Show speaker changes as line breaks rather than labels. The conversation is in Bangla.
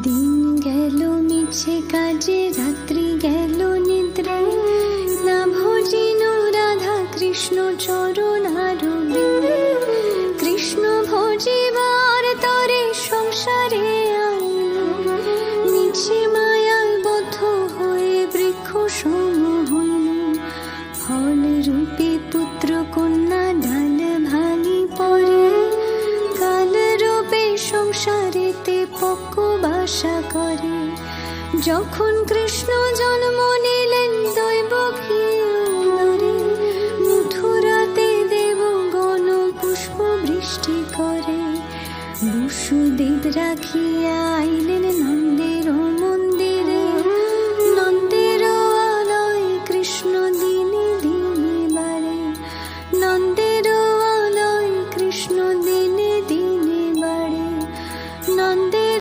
দিন গেল মিছে কাজে, রাত্রি গেল নিদ্রায়, না ভজিন রাধা কৃষ্ণ চরণ আরবিন্দে। কৃষ্ণ ভজিবার তরে সংসারে আইল, মিছে মায়ায় বদ্ধ হয়ে বৃক্ষ সম হইল। ফল রূপে পুত্র কন্যা ডাল ভাঙি পড়ে, কাল রূপে সংসারেতে পক্ক বাসা করে। যখন কৃষ্ণ জন্ম নিলেন দৈব ঘিরে, মথুরাতে দেবগণ পুষ্প বৃষ্টি করে। বসুদেব রাখিয়া আইলেন